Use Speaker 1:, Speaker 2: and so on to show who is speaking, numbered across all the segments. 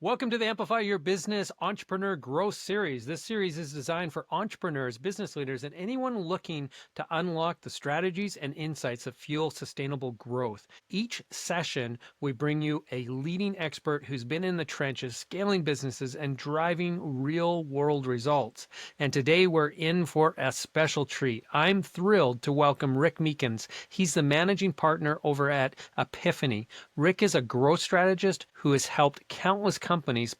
Speaker 1: Welcome to the Amplify Your Business Entrepreneur Growth Series. This series is designed for entrepreneurs, business leaders, and anyone looking to unlock the strategies and insights that fuel sustainable growth. Each session, we bring you a leading expert who's been in the trenches, scaling businesses and driving real-world results. And today we're in for a special treat. I'm thrilled to welcome Rick Meekins. He's the managing partner over at Aepiphanni. Rick is a growth strategist who has helped countless companies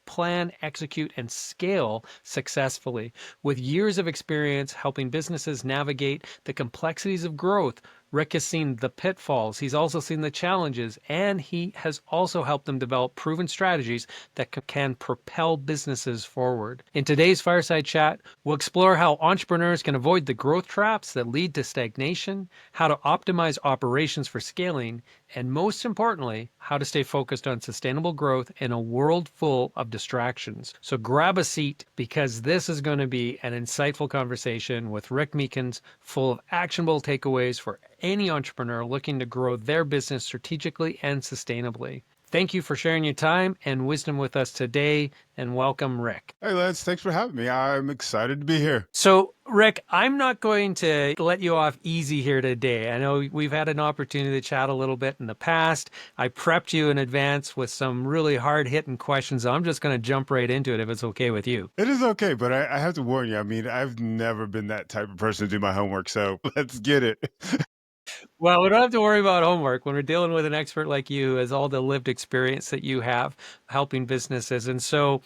Speaker 1: plan, execute, and scale successfully. With years of experience helping businesses navigate the complexities of growth, Rick has seen the pitfalls, he's also seen the challenges, and he has also helped them develop proven strategies that can propel businesses forward. In today's Fireside Chat, we'll explore how entrepreneurs can avoid the growth traps that lead to stagnation, how to optimize operations for scaling, and most importantly, how to stay focused on sustainable growth in a world full of distractions. So grab a seat because this is going to be an insightful conversation with Rick Meekins, full of actionable takeaways for any entrepreneur looking to grow their business strategically and sustainably. Thank you for sharing your time and wisdom with us today, and welcome, Rick.
Speaker 2: Hey, Lance, thanks for having me. I'm excited to be here.
Speaker 1: So, Rick, I'm not going to let you off easy here today. I know we've had an opportunity to chat a little bit in the past. I prepped you in advance with some really hard-hitting questions. So I'm just going to jump right into it if it's okay with you.
Speaker 2: It is okay, but I have to warn you. I mean, I've never been that type of person to do my homework, so let's get it.
Speaker 1: Well, we don't have to worry about homework when we're dealing with an expert like you who has all the lived experience that you have helping businesses. And so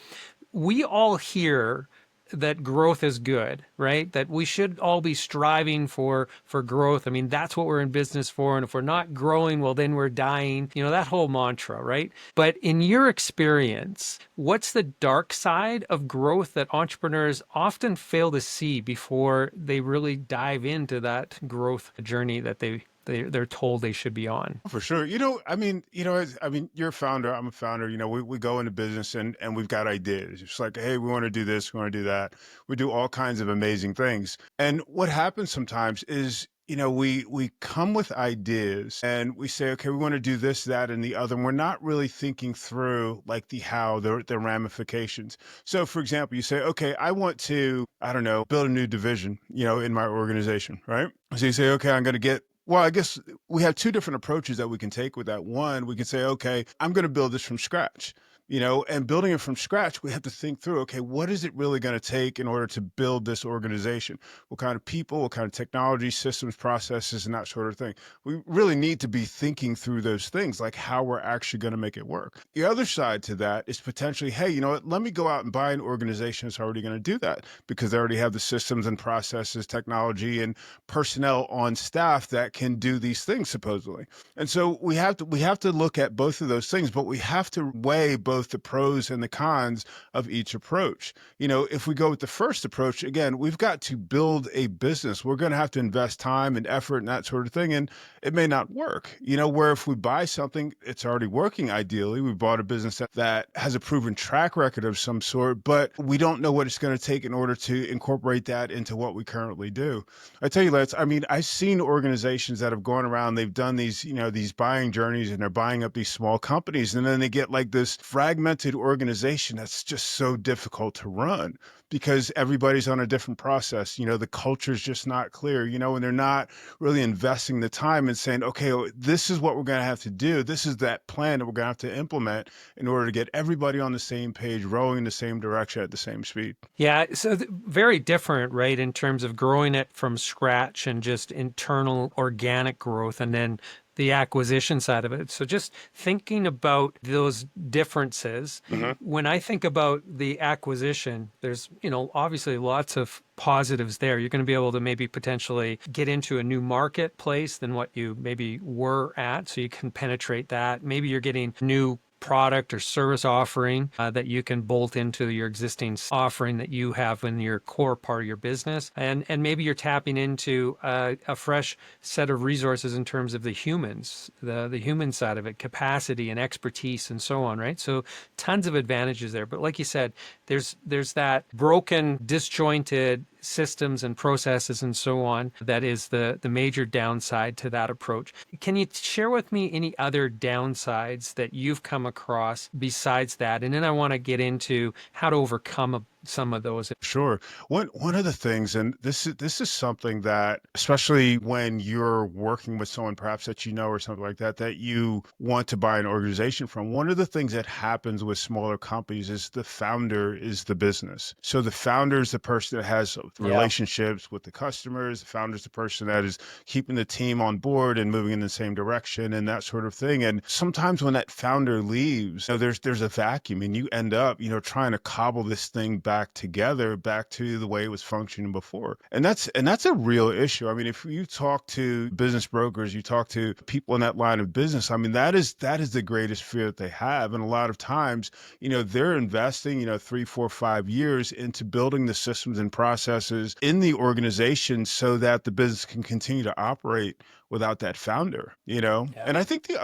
Speaker 1: we all hear that growth is good, right? That we should all be striving for growth. I mean, that's what we're in business for. And if we're not growing, well, then we're dying. You know, that whole mantra, right? But in your experience, what's the dark side of growth that entrepreneurs often fail to see before they really dive into that growth journey that they're told they should be on?
Speaker 2: For sure. You're a founder. I'm a founder. We go into business and we've got ideas. It's like, hey, we want to do this. We want to do that. We do all kinds of amazing things. And what happens sometimes is, we come with ideas and we say, okay, we want to do this, that, and the other. And we're not really thinking through like the how, the ramifications. So for example, you say, okay, I want to, I don't know, build a new division, in my organization, right? So you say, okay, I'm going to get well, I guess we have two different approaches that we can take with that. One, we can say, okay, I'm going to build this from scratch, and building it from scratch, we have to think through, okay, what is it really going to take in order to build this organization? What kind of people, what kind of technology, systems, processes, and that sort of thing. We really need to be thinking through those things, like how we're actually going to make it work. The other side to that is potentially, hey, you know what, let me go out and buy an organization that's already going to do that because they already have the systems and processes, technology, and personnel on staff that can do these things supposedly. And so we have to look at both of those things, but we have to weigh both the pros and the cons of each approach. If we go with the first approach, again, we've got to build a business. We're going to have to invest time and effort and that sort of thing, and it may not work. Where if we buy something, it's already working ideally. We bought a business that has a proven track record of some sort, but we don't know what it's going to take in order to incorporate that into what we currently do. I tell you, Lance, I've seen organizations that have gone around, they've done these, these buying journeys, and they're buying up these small companies, and then they get like this fragmented organization that's just so difficult to run because everybody's on a different process. The culture's just not clear, and they're not really investing the time and saying, okay, this is what we're going to have to do. This is that plan that we're going to have to implement in order to get everybody on the same page, rowing in the same direction at the same speed.
Speaker 1: Yeah, so very different, right, in terms of growing it from scratch and just internal organic growth, and then the acquisition side of it. So just thinking about those differences, when I think about the acquisition, there's, obviously lots of positives there. You're going to be able to maybe potentially get into a new marketplace than what you maybe were at, so you can penetrate that. Maybe you're getting new product or service offering that you can bolt into your existing offering that you have in your core part of your business. And maybe you're tapping into a fresh set of resources in terms of the humans, the human side of it, capacity and expertise and so on, right? So tons of advantages there. But like you said, there's that broken, disjointed systems and processes and so on. That is the major downside to that approach. Can you share with me any other downsides that you've come across besides that? And then I want to get into how to overcome some of those.
Speaker 2: Sure. One of the things, and this is something that, especially when you're working with someone perhaps that you know or something like that, that you want to buy an organization from. One of the things that happens with smaller companies is the founder is the business. So the founder is the person that has
Speaker 1: Yeah.
Speaker 2: relationships with the customers. The founder is the person that is keeping the team on board and moving in the same direction and that sort of thing. And sometimes when that founder leaves, there's a vacuum, and you end up, trying to cobble this thing back together, back to the way it was functioning before. And that's a real issue. I mean, if you talk to business brokers, you talk to people in that line of business, I mean, that is the greatest fear that they have. And a lot of times, they're investing, 3, 4, 5 years into building the systems and processes in the organization so that the business can continue to operate without that founder.
Speaker 1: Yeah.
Speaker 2: And I think the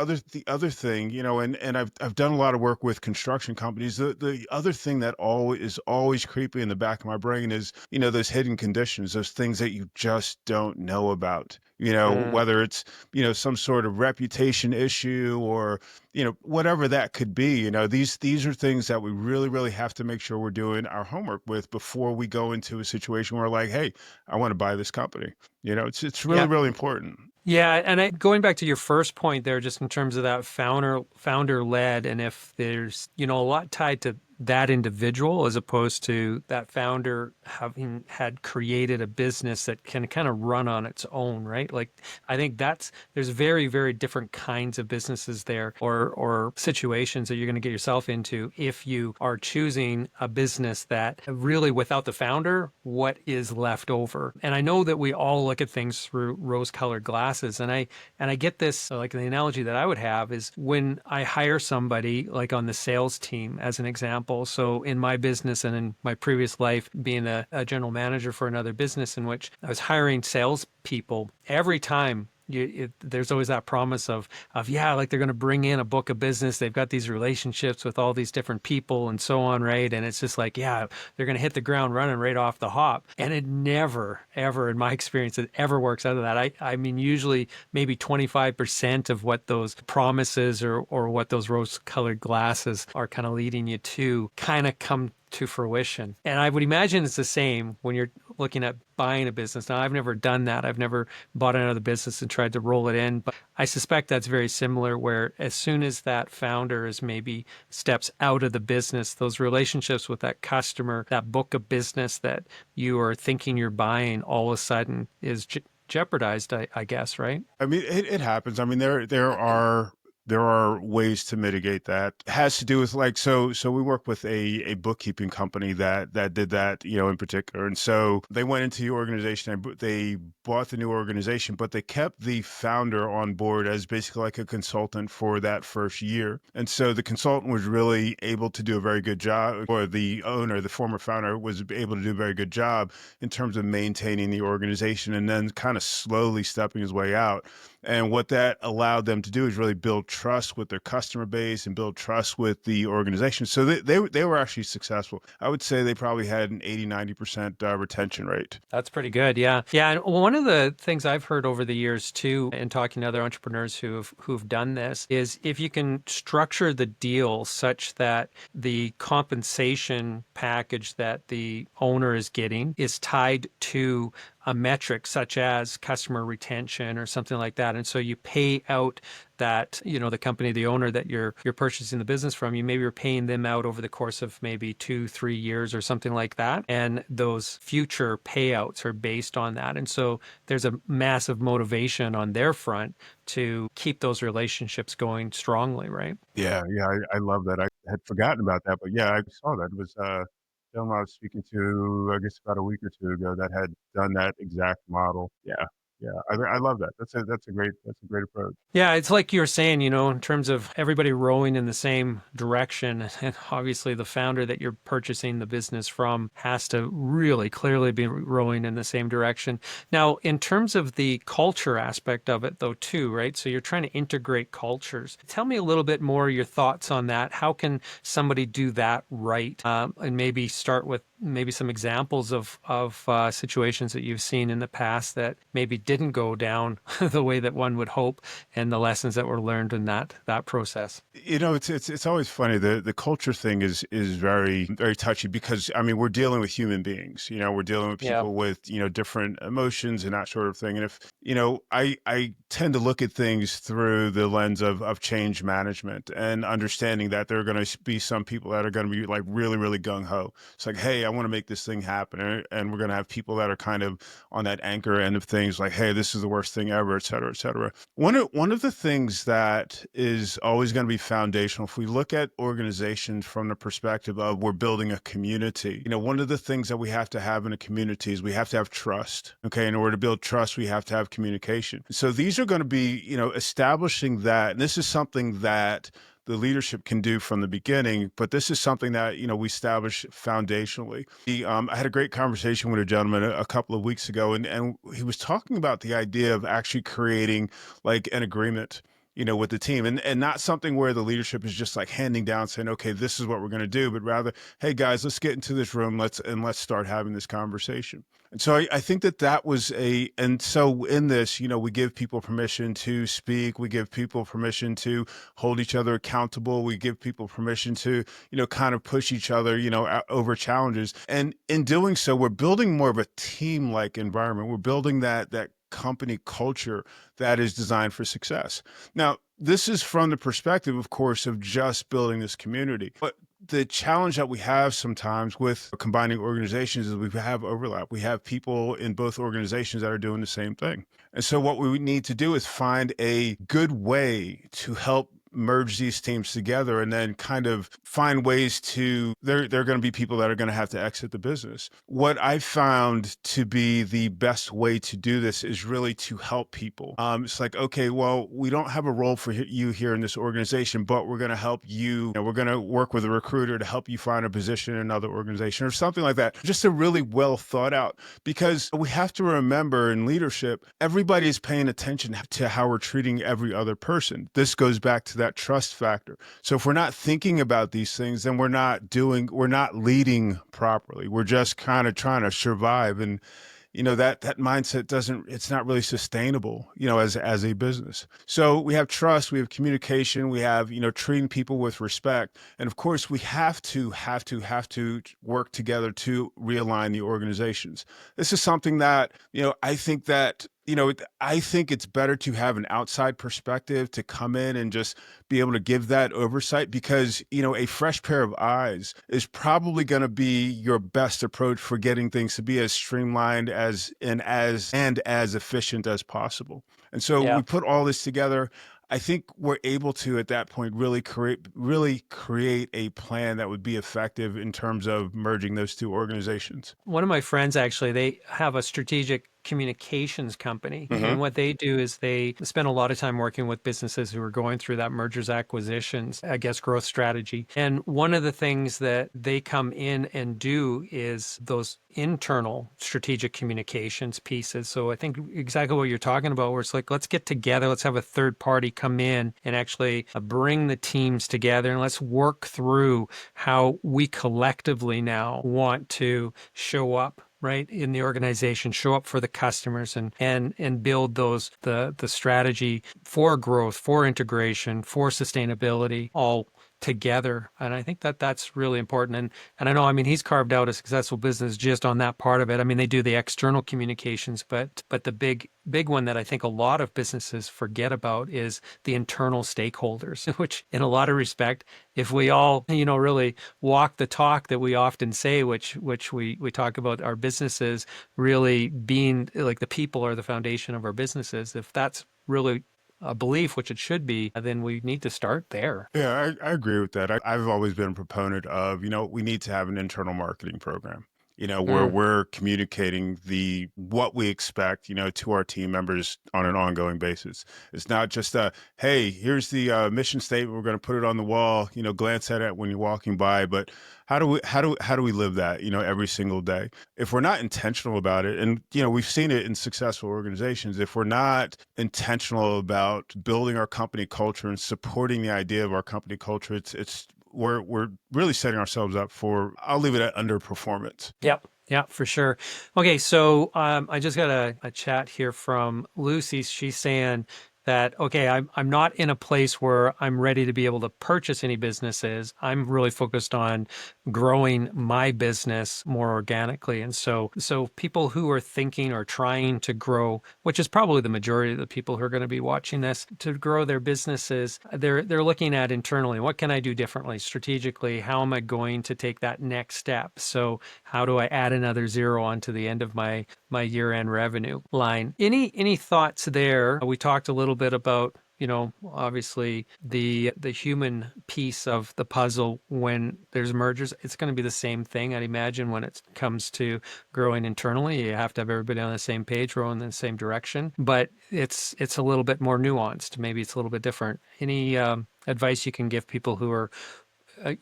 Speaker 2: other thing, and I've done a lot of work with construction companies. The other thing that is always creeping in the back of my brain is, those hidden conditions, those things that you just don't know about.
Speaker 1: Mm.
Speaker 2: Whether it's, some sort of reputation issue or, whatever that could be. These are things that we really, really have to make sure we're doing our homework with before we go into a situation where we're like, hey, I want to buy this company. It's really,
Speaker 1: Yeah.
Speaker 2: really important.
Speaker 1: Yeah, and going back to your first point there, just in terms of that founder led, and if there's a lot tied to that individual as opposed to that founder having had created a business that can kind of run on its own, right? Like I think there's very, very different kinds of businesses there or situations that you're going to get yourself into if you are choosing a business that really without the founder, what is left over? And I know that we all look at things through rose-colored glasses, and I get this, like the analogy that I would have is when I hire somebody like on the sales team as an example. So in my business and in my previous life, being a general manager for another business in which I was hiring salespeople, every time there's always that promise of yeah, like they're going to bring in a book of business. They've got these relationships with all these different people and so on, right? And it's just like, yeah, they're going to hit the ground running right off the hop. And it never, ever, in my experience, it ever works out of that. I mean, usually maybe 25% of what those promises or what those rose-colored glasses are kind of leading you to kind of come to fruition. And I would imagine it's the same when you're looking at buying a business. Now, I've never done that. I've never bought another business and tried to roll it in, but I suspect that's very similar where as soon as that founder is maybe steps out of the business, those relationships with that customer, that book of business that you are thinking you're buying all of a sudden is jeopardized, I guess, right?
Speaker 2: I mean, it happens. I mean, there are ways to mitigate that. It has to do with like so we work with a bookkeeping company that did that, in particular. And so they went into the organization and they bought the new organization, but they kept the founder on board as basically like a consultant for that first year. And so the consultant was really able to do a very good job, or the owner, the former founder, was able to do a very good job in terms of maintaining the organization and then kind of slowly stepping his way out. And what that allowed them to do is really build trust with their customer base and build trust with the organization. So they were actually successful. I would say they probably had an 80-90% retention rate.
Speaker 1: That's pretty good. Yeah. Yeah. And one of the things I've heard over the years too, in talking to other entrepreneurs who've done this, is if you can structure the deal such that the compensation package that the owner is getting is tied to a metric such as customer retention or something like that. And so you pay out that, the company, the owner that you're purchasing the business from, you maybe are paying them out over the course of maybe 2-3 years or something like that. And those future payouts are based on that. And so there's a massive motivation on their front to keep those relationships going strongly, right?
Speaker 2: Yeah, yeah, I love that. I had forgotten about that, but yeah, I saw that. It was gentleman I was speaking to, I guess about a week or two ago, that had done that exact model. Yeah, yeah, I love that. That's a great approach.
Speaker 1: Yeah, it's like you were saying, in terms of everybody rowing in the same direction. And obviously, the founder that you're purchasing the business from has to really clearly be rowing in the same direction. Now, in terms of the culture aspect of it, though, too, right? So you're trying to integrate cultures. Tell me a little bit more your thoughts on that. How can somebody do that right? And maybe start with maybe some examples of situations that you've seen in the past that maybe didn't go down the way that one would hope, and the lessons that were learned in that process.
Speaker 2: It's always funny. The culture thing is very very touchy because I mean we're dealing with human beings. We're dealing with
Speaker 1: Yeah.
Speaker 2: people with different emotions and that sort of thing. And if I tend to look at things through the lens of change management and understanding that there are going to be some people that are going to be like really really gung ho. It's like, hey, I want to make this thing happen, and we're going to have people that are kind of on that anchor end of things, like, hey, this is the worst thing ever, et cetera, et cetera. One of the things that is always going to be foundational, if we look at organizations from the perspective of we're building a community, one of the things that we have to have in a community is we have to have trust. Okay. In order to build trust, we have to have communication. So these are going to be, establishing that. And this is something that the leadership can do from the beginning, but this is something that we establish foundationally. I had a great conversation with a gentleman a couple of weeks ago, and he was talking about the idea of actually creating like an agreement with the team, and not something where the leadership is just like handing down saying, okay, this is what we're going to do, but rather, hey guys, let's get into this room, let's start having this conversation. And so I think and so in this, we give people permission to speak, we give people permission to hold each other accountable, we give people permission to kind of push each other over challenges, and in doing so we're building more of a team like environment. We're building that company culture that is designed for success. Now, this is from the perspective, of course, of just building this community. But the challenge that we have sometimes with combining organizations is we have overlap. We have people in both organizations that are doing the same thing. And so what we need to do is find a good way to help merge these teams together and then kind of find ways to there are going to be people that are going to have to exit the business. What I found to be the best way to do this is really to help people. It's like, okay, well, we don't have a role for you here in this organization, but we're going to help you. We're going to work with a recruiter to help you find a position in another organization or something like that. Just a really well thought out, because we have to remember in leadership, everybody is paying attention to how we're treating every other person. This goes back to that trust factor. So if we're not thinking about these things, then we're not leading properly. We're just kind of trying to survive. And that mindset it's not really sustainable, as a business. So we have trust, we have communication, we have, treating people with respect. And of course we have to work together to realign the organizations. This is something that, I think it's better to have an outside perspective to come in and just be able to give that oversight, because, a fresh pair of eyes is probably going to be your best approach for getting things to be as streamlined as efficient as possible. And so
Speaker 1: Yeah.
Speaker 2: we put all this together. I think we're able to, at that point, really create a plan that would be effective in terms of merging those two organizations.
Speaker 1: One of my friends, actually, they have a strategic communications company.
Speaker 2: Hmm.
Speaker 1: And what they do is they spend a lot of time working with businesses who are going through that mergers, acquisitions, I guess, growth strategy. And one of the things that they come in and do is those internal strategic communications pieces. So I think exactly what you're talking about, where it's like, let's get together, let's have a third party come in and actually bring the teams together, and let's work through how we collectively now want to show up, right, in the organization, show up for the customers, and build the strategy for growth, for integration, for sustainability, all together. And I think that that's really important. And I know, I mean, he's carved out a successful business just on that part of it. I mean, they do the external communications, but the big one that I think a lot of businesses forget about is the internal stakeholders, which in a lot of respect, if we all, really walk the talk that we often say, which we talk about our businesses really being like the people are the foundation of our businesses. If that's really a belief, which it should be, then we need to start there.
Speaker 2: Yeah, I agree with that. I've always been a proponent of, we need to have an internal marketing program, where
Speaker 1: Mm.
Speaker 2: we're communicating what we expect, to our team members on an ongoing basis. It's not just hey, here's the mission statement. We're going to put it on the wall, glance at it when you're walking by. But how do we live that, every single day? If we're not intentional about it, and, we've seen it in successful organizations, if we're not intentional about building our company culture and supporting the idea of our company culture, we're really setting ourselves up for, I'll leave it at underperformance.
Speaker 1: Yep. Yeah, for sure. Okay, so I just got a chat here from Lucy. She's saying that, okay, I'm not in a place where I'm ready to be able to purchase any businesses. I'm really focused on growing my business more organically. And so people who are thinking or trying to grow, which is probably the majority of the people who are going to be watching this, to grow their businesses, they're looking at internally, what can I do differently strategically? How am I going to take that next step? So how do I add another zero onto the end of my year-end revenue line? Any thoughts there? We talked a little bit about, obviously the human piece of the puzzle when there's mergers. It's going to be the same thing, I'd imagine, when it comes to growing internally. You have to have everybody on the same page, rowing in the same direction. But it's a little bit more nuanced. Maybe it's a little bit different. Any advice you can give people who are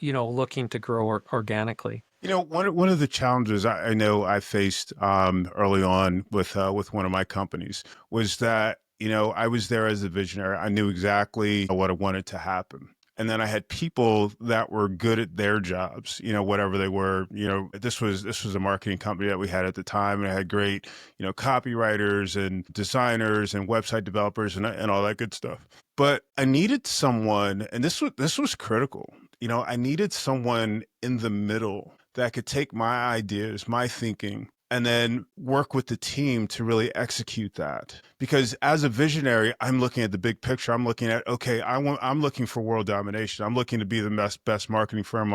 Speaker 1: looking to grow organically?
Speaker 2: One of the challenges I know I faced early on with one of my companies was that, I was there as a visionary. I knew exactly what I wanted to happen. And then I had people that were good at their jobs, whatever they were. This was a marketing company that we had at the time, and I had great, copywriters and designers and website developers and all that good stuff. But I needed someone, and this was critical. I needed someone in the middle that could take my ideas, my thinking, and then work with the team to really execute that. Because as a visionary, I'm looking at the big picture. I'm looking at, okay, I'm looking for world domination. I'm looking to be the best marketing firm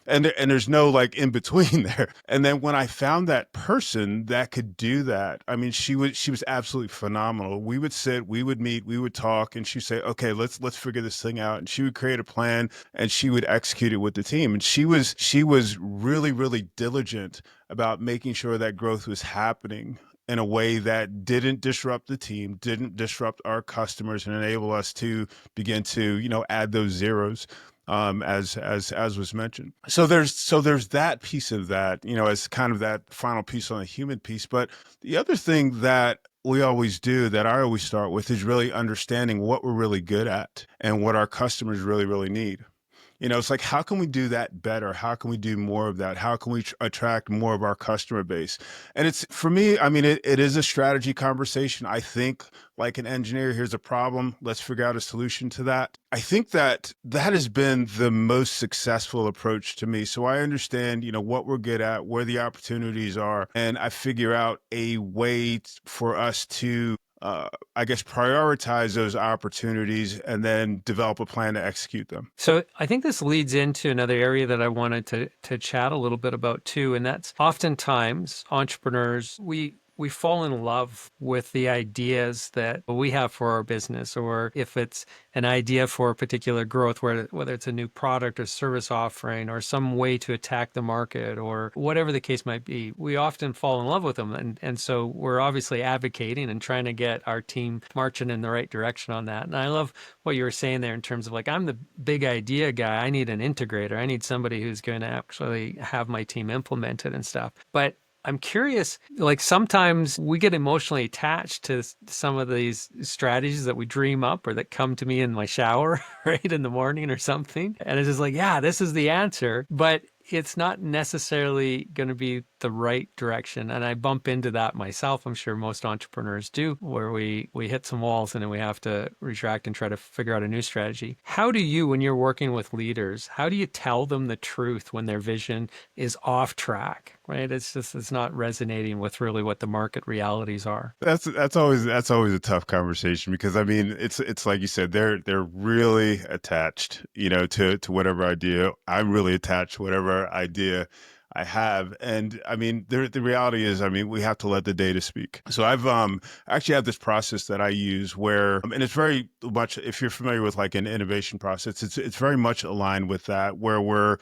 Speaker 2: and there's no like in between there. And then when I found that person that could do that, I mean, she was absolutely phenomenal. We would sit, we would meet, we would talk, and she'd say, okay, let's figure this thing out. And she would create a plan and she would execute it with the team. And she was really, really diligent about making sure that growth was happening in a way that didn't disrupt the team, didn't disrupt our customers, and enable us to begin to, add those zeros, as was mentioned. So there's that piece of that, as kind of that final piece on the human piece. But the other thing that we always do, that I always start with, is really understanding what we're really good at and what our customers really, really need. It's like, how can we do that better? How can we do more of that? How can we attract more of our customer base? And it's, for me, I mean, it is a strategy conversation. I think, like an engineer, here's a problem, let's figure out a solution to that. I think that has been the most successful approach to me. So I understand, what we're good at, where the opportunities are, and I figure out a way for us to I guess, prioritize those opportunities and then develop a plan to execute them.
Speaker 1: So I think this leads into another area that I wanted to chat a little bit about too, and that's oftentimes entrepreneurs, we fall in love with the ideas that we have for our business, or if it's an idea for a particular growth, whether it's a new product or service offering or some way to attack the market or whatever the case might be, we often fall in love with them. And so we're obviously advocating and trying to get our team marching in the right direction on that. And I love what you were saying there in terms of like, I'm the big idea guy. I need an integrator. I need somebody who's going to actually have my team implement it and stuff. But I'm curious, like sometimes we get emotionally attached to some of these strategies that we dream up or that come to me in my shower, right, in the morning or something. And it's just like, yeah, this is the answer. But it's not necessarily going to be the right direction. And I bump into that myself. I'm sure most entrepreneurs do, where we hit some walls and then we have to retract and try to figure out a new strategy. How do you, when you're working with leaders, how do you tell them the truth when their vision is off track, right? It's not resonating with really what the market realities are.
Speaker 2: That's always a tough conversation, because I mean, it's like you said, they're really attached, to whatever idea. I'm really attached to whatever idea I have. And I mean, the reality is, I mean, we have to let the data speak. So I've actually have this process that I use where, and it's very much, if you're familiar with like an innovation process, it's very much aligned with that, where we're,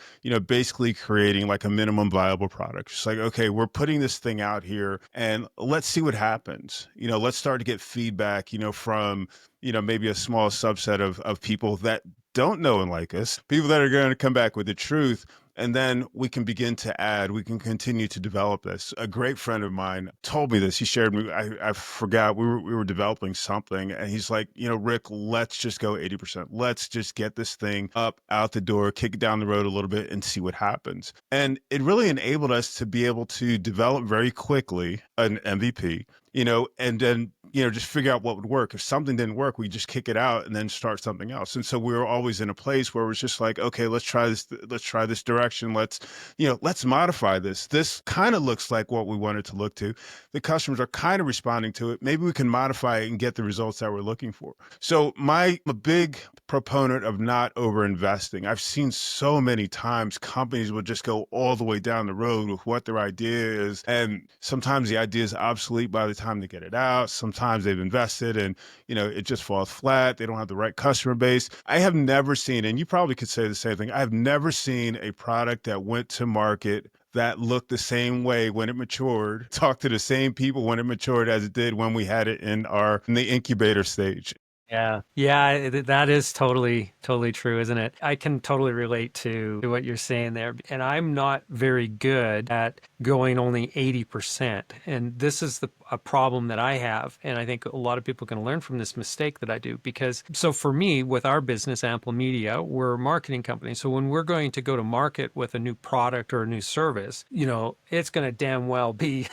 Speaker 2: basically creating like a minimum viable product. It's like, okay, we're putting this thing out here and let's see what happens. Let's start to get feedback, from, maybe a small subset of people that don't know and like us, people that are going to come back with the truth. And then we can begin to add, we can continue to develop this. A great friend of mine told me this. He shared me, I forgot, we were developing something. And he's like, Rick, let's just go 80%. Let's just get this thing up, out the door, kick it down the road a little bit and see what happens. And it really enabled us to be able to develop very quickly an MVP, and then, just figure out what would work. If something didn't work, we just kick it out and then start something else. And so we were always in a place where it was just like, okay, let's try this direction. Let's modify this. This kind of looks like what we wanted to look to. The customers are kind of responding to it. Maybe we can modify it and get the results that we're looking for. So I'm a big proponent of not over investing. I've seen so many times companies will just go all the way down the road with what their idea is. And sometimes the idea is obsolete by the time they get it out. Sometimes they've invested and, it just falls flat. They don't have the right customer base. I have never seen, and you probably could say the same thing, I have never seen a product that went to market that looked the same way when it matured, talked to the same people when it matured as it did when we had it in the incubator stage.
Speaker 1: Yeah. Yeah, that is totally, totally true, isn't it? I can totally relate to what you're saying there. And I'm not very good at going only 80%. And this is a problem that I have. And I think a lot of people can learn from this mistake that I do. Because, so for me, with our business, Amplomedia, we're a marketing company. So when we're going to go to market with a new product or a new service, it's going to damn well be,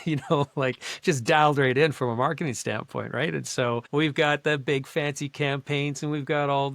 Speaker 1: like just dialed right in from a marketing standpoint, right? And so we've got the big fancy campaigns and we've got all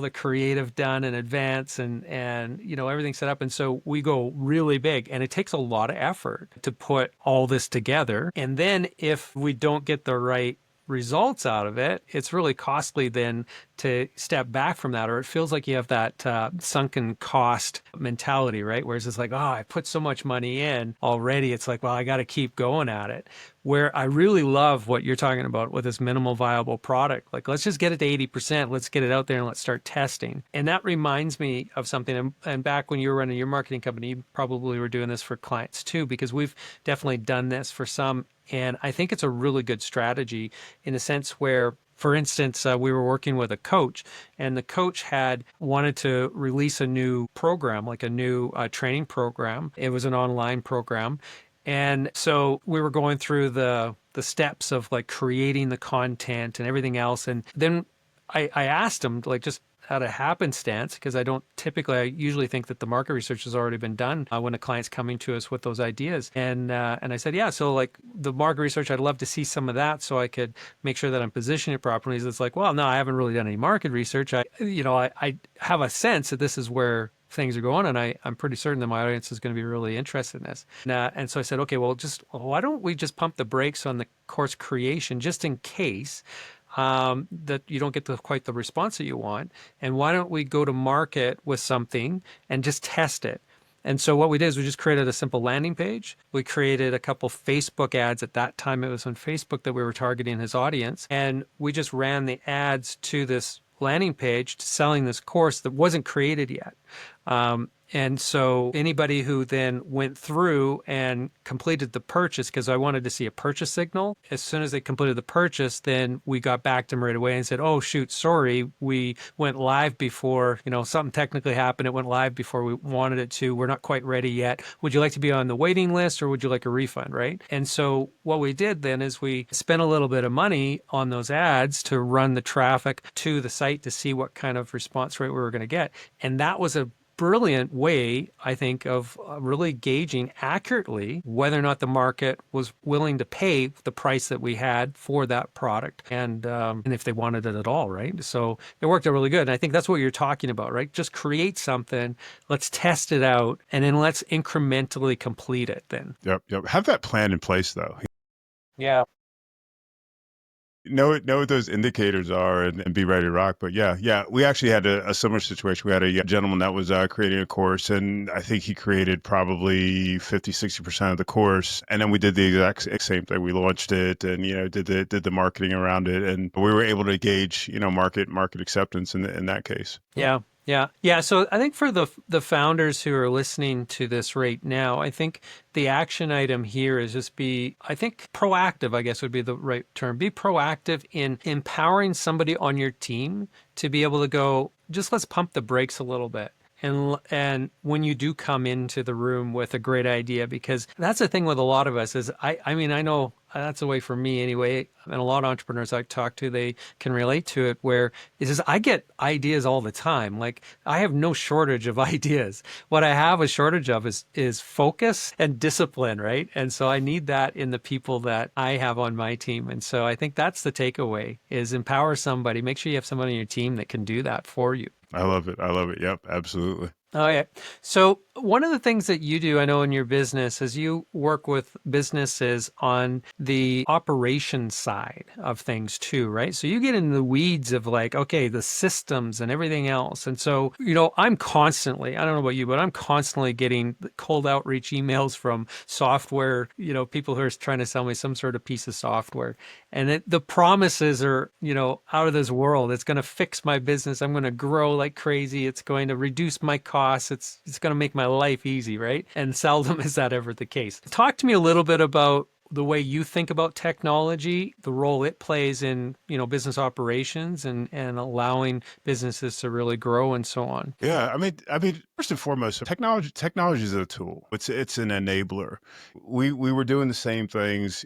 Speaker 1: the creative done in advance and everything set up, and so we go really big and it takes a lot of effort to put all this together, and then if we don't get the right results out of it, it's really costly then to step back from that, or it feels like you have that sunken cost mentality, right? Whereas it's like, oh, I put so much money in already. It's like, well, I got to keep going at it. Where I really love what you're talking about with this minimal viable product. Like, let's just get it to 80%. Let's get it out there and let's start testing. And that reminds me of something. And back when you were running your marketing company, you probably were doing this for clients too, because we've definitely done this for some. And I think it's a really good strategy in a sense where, for instance, we were working with a coach, and the coach had wanted to release a new program, like a new training program. It was an online program. And so we were going through the steps of like creating the content and everything else. And then I asked him, like, just out of happenstance, because I usually think that the market research has already been done when a client's coming to us with those ideas. And I said, yeah, so like the market research, I'd love to see some of that so I could make sure that I'm positioning it properly. It's like, well, no, I haven't really done any market research. I have a sense that this is where things are going, and I'm pretty certain that my audience is going to be really interested in this. And so I said, okay, well, why don't we just pump the brakes on the course creation just in case that you don't get quite the response that you want. And why don't we go to market with something and just test it? And so what we did is we just created a simple landing page. We created a couple Facebook ads. At that time, it was on Facebook that we were targeting his audience. And we just ran the ads to this landing page selling this course that wasn't created yet. And so anybody who then went through and completed the purchase, because I wanted to see a purchase signal, as soon as they completed the purchase, then we got back to them right away and said, oh, shoot, sorry, we went live before, something technically happened. It went live before we wanted it to. We're not quite ready yet. Would you like to be on the waiting list or would you like a refund, right? And so what we did then is we spent a little bit of money on those ads to run the traffic to the site to see what kind of response rate we were going to get. And that was a brilliant way, I think, of really gauging accurately whether or not the market was willing to pay the price that we had for that product, and if they wanted it at all, right? So it worked out really good. And I think that's what you're talking about, right? Just create something, let's test it out, and then let's incrementally complete it then.
Speaker 2: Yep. Have that plan in place, though.
Speaker 1: Yeah.
Speaker 2: Know what those indicators are and be ready to rock. But yeah, we actually had a similar situation. We had a gentleman that was creating a course, and I think he created probably 50-60% of the course. And then we did the exact same thing. We launched it and, did the marketing around it, and we were able to gauge, market acceptance in that case.
Speaker 1: Yeah. Yeah. So I think for the founders who are listening to this right now, I think the action item here is just I think proactive, I guess would be the right term. Be proactive in empowering somebody on your team to be able to go, just let's pump the brakes a little bit. And when you do come into the room with a great idea, because that's the thing with a lot of us is I mean, I know that's the way for me anyway, and a lot of entrepreneurs I talk to, they can relate to it, where it is I get ideas all the time. Like, I have no shortage of ideas. What I have a shortage of is focus and discipline, right? And so I need that in the people that I have on my team. And so I think that's the takeaway, is empower somebody. Make sure you have somebody on your team that can do that for you.
Speaker 2: I love it. I love it. Yep, absolutely.
Speaker 1: Oh, yeah. So, one of the things that you do, I know in your business, is you work with businesses on the operation side of things too, right? So, you get in the weeds of like, okay, the systems and everything else. And so, I'm constantly, I don't know about you, but I'm constantly getting cold outreach emails from software, people who are trying to sell me some sort of piece of software. And the promises are, out of this world. It's going to fix my business. I'm going to grow like crazy. It's going to reduce my costs. It's going to make my life easy, right? And seldom is that ever the case. Talk to me a little bit about the way you think about technology, the role it plays in, business operations and allowing businesses to really grow and so on.
Speaker 2: Yeah, I mean, first and foremost, technology is a tool. It's an enabler. We were doing the same things,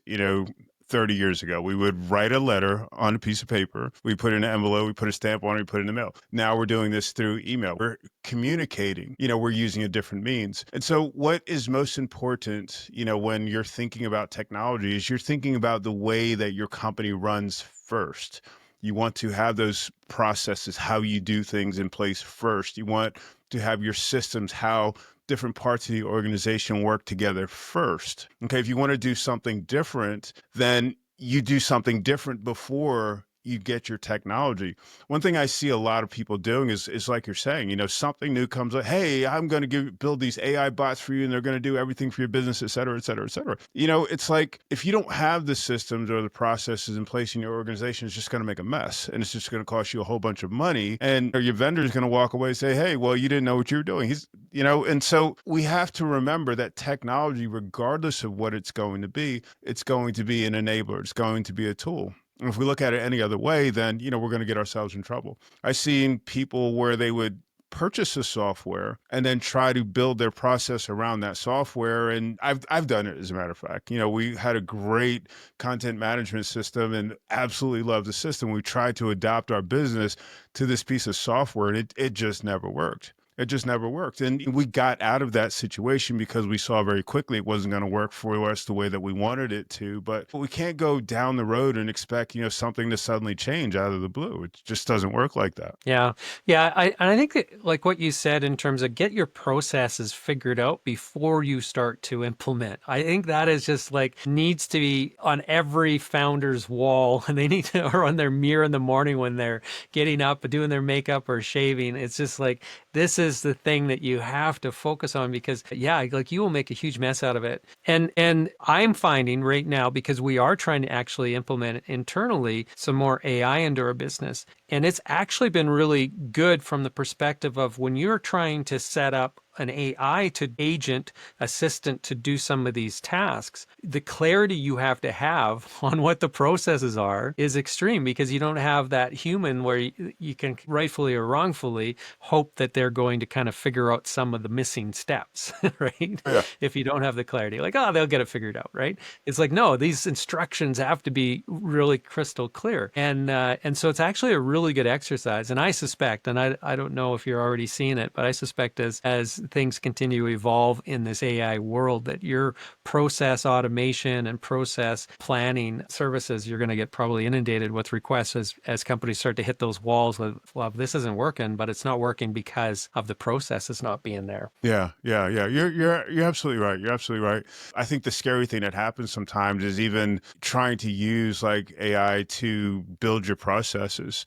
Speaker 2: 30 years ago. We would write a letter on a piece of paper, we put it in an envelope, we put a stamp on it, we put it in the mail. Now we're doing this through email. We're communicating, we're using a different means. And so what is most important, when you're thinking about technology is you're thinking about the way that your company runs first. You want to have those processes, how you do things in place first. You want to have your systems, how different parts of the organization work together first. Okay, if you want to do something different, then you do something different before you get your technology. One thing I see a lot of people doing is like you're saying, something new comes up. Hey, I'm going to build these AI bots for you, and they're going to do everything for your business, et cetera, et cetera, et cetera. It's like if you don't have the systems or the processes in place in your organization, it's just going to make a mess, and it's just going to cost you a whole bunch of money. And your vendor is going to walk away and say, "Hey, well, you didn't know what you were doing." And so we have to remember that technology, regardless of what it's going to be an enabler. It's going to be a tool. And if we look at it any other way, then, we're going to get ourselves in trouble. I've seen people where they would purchase a software and then try to build their process around that software. And I've done it, as a matter of fact. We had a great content management system and absolutely loved the system. We tried to adapt our business to this piece of software, and it just never worked. It just never worked. And we got out of that situation because we saw very quickly it wasn't going to work for us the way that we wanted it to. But we can't go down the road and expect, something to suddenly change out of the blue. It just doesn't work like that.
Speaker 1: Yeah. Yeah. I think that, like what you said in terms of get your processes figured out before you start to implement. I think that is just like needs to be on every founder's wall, and they need to, or on their mirror in the morning when they're getting up, doing their makeup or shaving. It's just like, this is the thing that you have to focus on, because yeah, like you will make a huge mess out of it. And I'm finding right now, because we are trying to actually implement internally some more AI into our business. And it's actually been really good from the perspective of when you're trying to set up an AI to agent assistant to do some of these tasks, the clarity you have to have on what the processes are is extreme, because you don't have that human where you can rightfully or wrongfully hope that they're going to kind of figure out some of the missing steps, right?
Speaker 2: Yeah.
Speaker 1: If you don't have the clarity, like, oh, they'll get it figured out, right? It's like, no, these instructions have to be really crystal clear. And so it's actually a really good exercise. And I suspect, and I don't know if you're already seeing it, but I suspect as things continue to evolve in this AI world, that your process automation and process planning services, you're going to get probably inundated with requests as companies start to hit those walls with, well, this isn't working, but it's not working because of the processes not being there.
Speaker 2: Yeah, yeah, yeah. You're absolutely right. You're absolutely right. I think the scary thing that happens sometimes is even trying to use like AI to build your processes,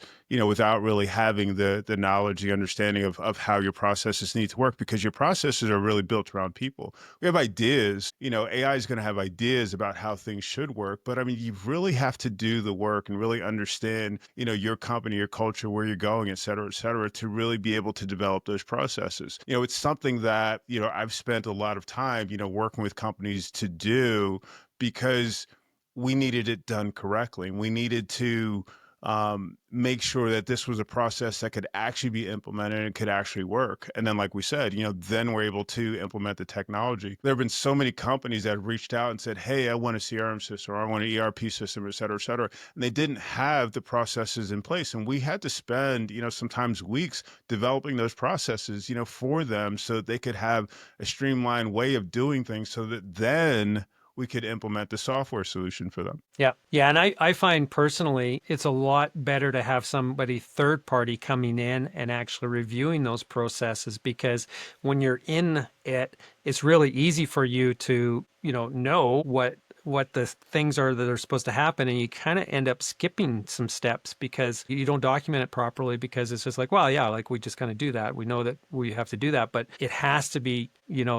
Speaker 2: without really having the knowledge, the understanding of how your processes need to work, because your processes are really built around people. We have ideas, AI is going to have ideas about how things should work, but I mean, you really have to do the work and really understand, your company, your culture, where you're going, et cetera, to really be able to develop those processes. It's something that, I've spent a lot of time, working with companies to do, because we needed it done correctly. We needed to make sure that this was a process that could actually be implemented and could actually work. And then, like we said, then we're able to implement the technology. There have been so many companies that have reached out and said, hey, I want a CRM system or I want an ERP system, et cetera, et cetera. And they didn't have the processes in place. And we had to spend, sometimes weeks developing those processes, for them so that they could have a streamlined way of doing things so that then we could implement the software solution for them.
Speaker 1: Yeah. Yeah. And I find personally, it's a lot better to have somebody third party coming in and actually reviewing those processes, because when you're in it, it's really easy for you to, know what the things are that are supposed to happen, and you kind of end up skipping some steps because you don't document it properly, because it's just like, well, yeah, like we just kind of do that, we know that we have to do that, but it has to be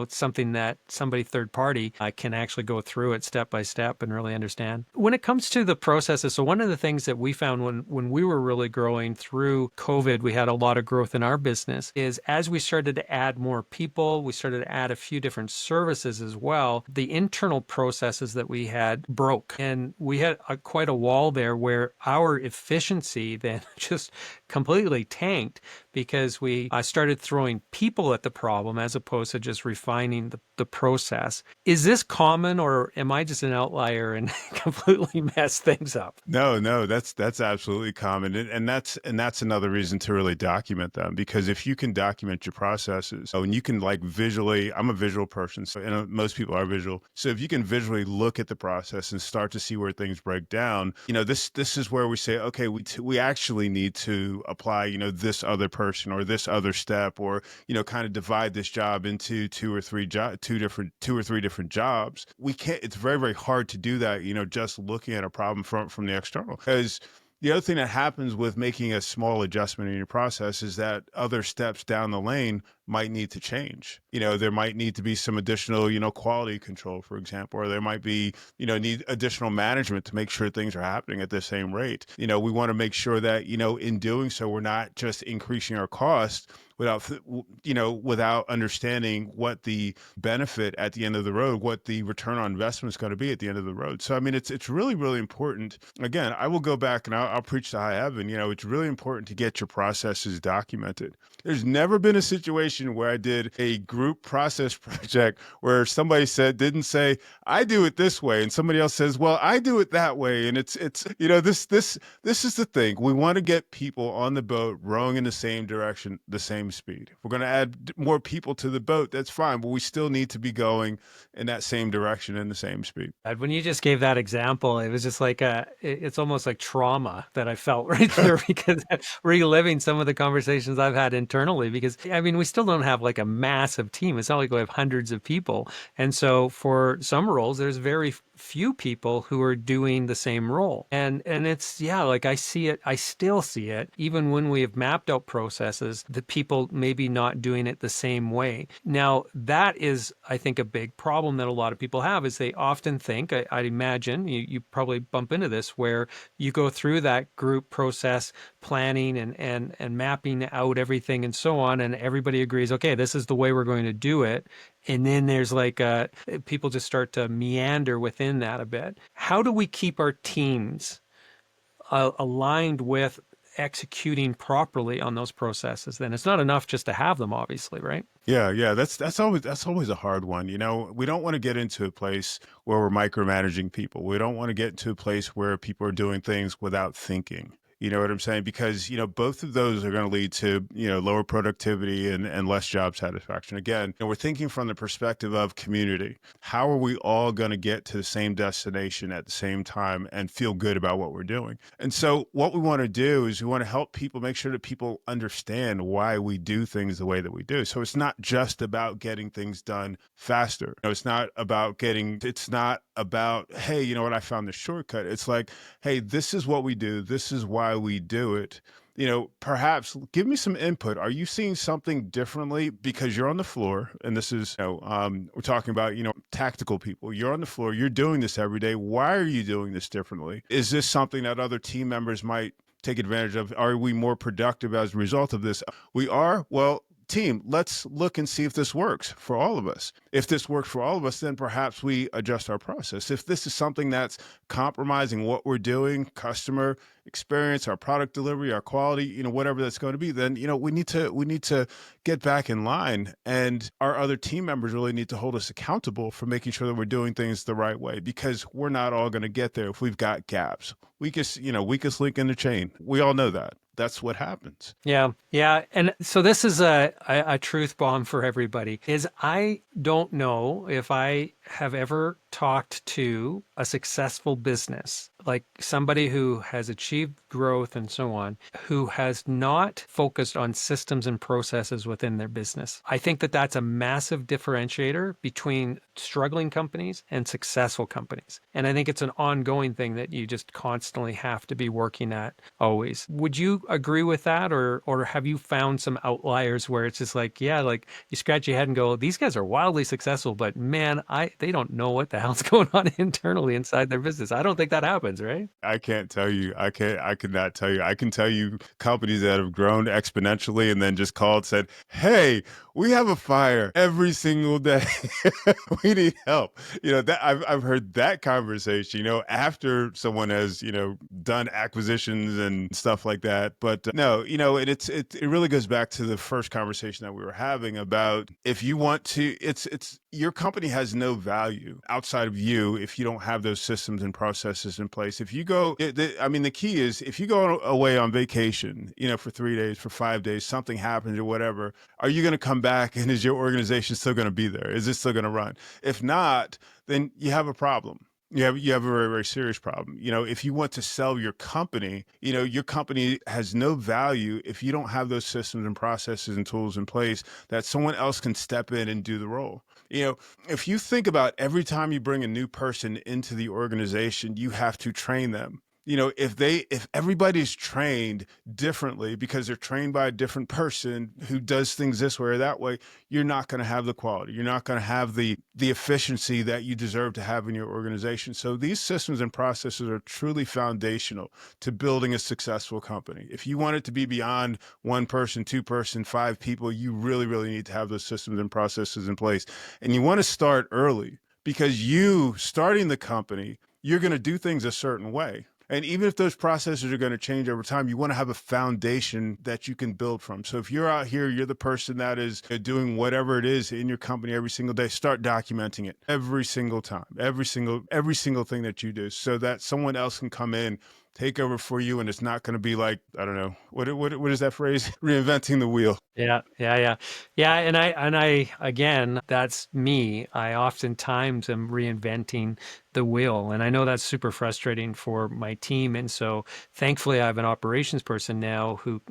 Speaker 1: something that somebody third party can actually go through it step by step and really understand. When it comes to the processes, so one of the things that we found when we were really growing through COVID, we had a lot of growth in our business, is as we started to add more people, we started to add a few different services as well, the internal processes that we had broke. And we had quite a wall there where our efficiency then just completely tanked, because we started throwing people at the problem as opposed to just refining the process. Is this common, or am I just an outlier and completely mess things up?
Speaker 2: No, that's absolutely common, and that's another reason to really document them, because if you can document your processes, and you can like visually, I'm a visual person, so and most people are visual, so if you can visually look at the process and start to see where things break down, this is where we say, okay, we actually need to apply, this other person or this other step, or kind of divide this job into two or three different jobs. We can't. It's very, very hard to do that, just looking at a problem from the external. Because the other thing that happens with making a small adjustment in your process is that other steps down the lane might need to change. There might need to be some additional, quality control, for example, or there might be, need additional management to make sure things are happening at the same rate. We want to make sure that, in doing so, we're not just increasing our cost without understanding what the benefit at the end of the road, what the return on investment is going to be at the end of the road. So, I mean, it's really, really important. Again, I will go back and I'll preach to high heaven. It's really important to get your processes documented. There's never been a situation where I did a group process project where somebody didn't say, I do it this way, and somebody else says, well, I do it that way. And it's this is the thing. We want to get people on the boat rowing in the same direction, the same speed. If we're going to add more people to the boat, that's fine, but we still need to be going in that same direction in the same speed.
Speaker 1: When you just gave that example, it was just like it's almost like trauma that I felt right there, because reliving some of the conversations I've had internally, because I mean, we still don't have like a massive team. It's not like we have hundreds of people. And so for some roles, there's very few people who are doing the same role. And it's, yeah, like I see it, I still see it, even when we have mapped out processes, the people maybe not doing it the same way. Now, that is, I think, a big problem that a lot of people have, is they often think, I'd imagine, you probably bump into this, where you go through that group process planning and mapping out everything and so on, and everybody agrees, okay, this is the way we're going to do it. And then there's like people just start to meander within that a bit. How do we keep our teams aligned with executing properly on those processes? Then it's not enough just to have them, obviously, right?
Speaker 2: Yeah. That's always a hard one. We don't want to get into a place where we're micromanaging people. We don't want to get into a place where people are doing things without thinking. You know what I'm saying? Because, both of those are going to lead to, lower productivity and less job satisfaction. Again, we're thinking from the perspective of community. How are we all going to get to the same destination at the same time and feel good about what we're doing? And so what we want to do is we want to help people, make sure that people understand why we do things the way that we do. So it's not just about getting things done faster. It's not about, hey, you know what, I found the shortcut. It's like, hey, this is what we do. This is why we do it. Perhaps give me some input. Are you seeing something differently because you're on the floor? And this is, we're talking about, tactical people. You're on the floor. You're doing this every day. Why are you doing this differently? Is this something that other team members might take advantage of? Are we more productive as a result of this? We are. Well, team, let's look and see if this works for all of us. If this works for all of us, then perhaps we adjust our process. If this is something that's compromising what we're doing, customer experience, our product delivery, our quality, whatever that's going to be, then, we need to get back in line. And our other team members really need to hold us accountable for making sure that we're doing things the right way, because we're not all going to get there if we've got gaps. Weakest link in the chain. We all know that. That's what happens.
Speaker 1: Yeah, yeah. And so this is a truth bomb for everybody is I don't know if I have ever talked to a successful business, like somebody who has achieved growth and so on, who has not focused on systems and processes within their business. I think that that's a massive differentiator between struggling companies and successful companies. And I think it's an ongoing thing that you just constantly have to be working at always. Would you agree with that, or have you found some outliers where it's just like, yeah, like you scratch your head and go, these guys are wildly successful, but man, they don't know what the hell's going on internally inside their business. I don't think that happens, right?
Speaker 2: I can't tell you. I cannot tell you. I can tell you companies that have grown exponentially and then just called, said, "Hey, we have a fire every single day. We need help." That I've heard that conversation, after someone has, done acquisitions and stuff like that. But no, and it really goes back to the first conversation that we were having about, if you want to, it's your company has no value outside of you if you don't have those systems and processes in place. If you go, the key is, if you go away on vacation, for 3 days, for 5 days, something happens or whatever, are you going to come back, and is your organization still going to be there? Is it still going to run? If not, then you have a problem. You have a very, very serious problem. If you want to sell your company, your company has no value if you don't have those systems and processes and tools in place that someone else can step in and do the role. If you think about every time you bring a new person into the organization, you have to train them. If everybody's trained differently because they're trained by a different person who does things this way or that way, you're not going to have the quality. You're not going to have the efficiency that you deserve to have in your organization. So these systems and processes are truly foundational to building a successful company. If you want it to be beyond one person, two person, five people, you really, really need to have those systems and processes in place. And you want to start early, because you starting the company, you're going to do things a certain way. And even if those processes are going to change over time, you want to have a foundation that you can build from. So if you're out here, you're the person that is doing whatever it is in your company every single day, start documenting it every single time, every single thing that you do, so that someone else can come in, take over for you, and it's not going to be like, I don't know, what is that phrase? Reinventing the wheel.
Speaker 1: Yeah, yeah, yeah. Yeah, and I again, that's me. I oftentimes am reinventing the wheel, and I know that's super frustrating for my team. And so thankfully I have an operations person now who,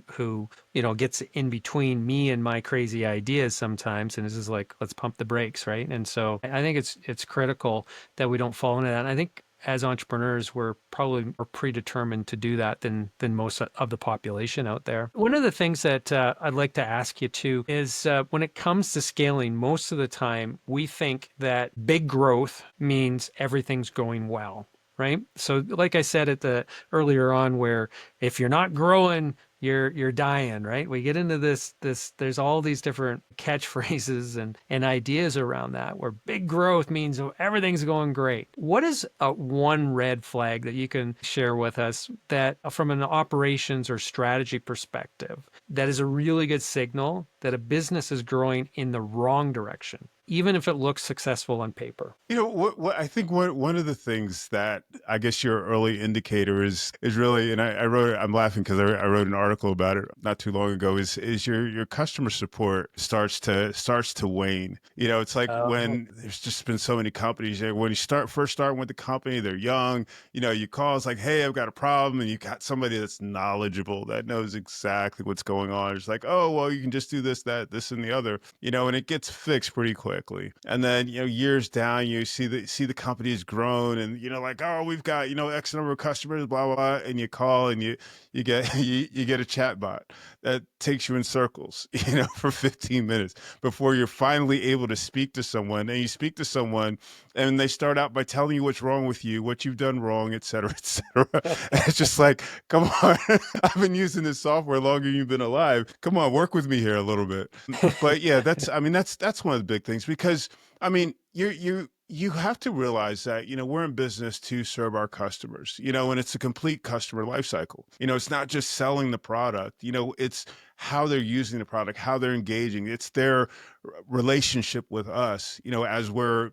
Speaker 1: gets in between me and my crazy ideas sometimes, and is just like, let's pump the brakes, right? And so I think it's critical that we don't fall into that. And I think as entrepreneurs, we're probably more predetermined to do that than most of the population out there. One of the things that I'd like to ask you too is when it comes to scaling, most of the time we think that big growth means everything's going well, right? So, like I said at the earlier on, where if you're not growing, you're dying, right? We get into this there's all these different catchphrases and ideas around that, where big growth means everything's going great. What is one red flag that you can share with us that from an operations or strategy perspective, that is a really good signal that a business is growing in the wrong direction, even if it looks successful on paper?
Speaker 2: What I think one of the things that I guess your early indicator is really, and I wrote, I'm laughing because I wrote an article about it not too long ago, is your customer support starts to wane. It's like
Speaker 1: Oh,
Speaker 2: when there's just been so many companies, when you first start with the company, they're young, you call, it's like, hey, I've got a problem, and you got somebody that's knowledgeable, that knows exactly what's going on. It's like, oh, well, you can just do this, that, this, and the other, and it gets fixed pretty quick. quickly. And then, years down, you see the company has grown, and like, oh, we've got, X number of customers, blah blah, blah, and you call and you get you get a chat bot that takes you in circles, for 15 minutes before you're finally able to speak to someone. And you speak to someone and they start out by telling you what's wrong with you, what you've done wrong, et cetera, et cetera. And it's just like, come on, I've been using this software longer than you've been alive. Come on, work with me here a little bit. But yeah, that's one of the big things, because you have to realize that, we're in business to serve our customers, and it's a complete customer life cycle. It's not just selling the product, it's how they're using the product, how they're engaging. It's their relationship with us, quote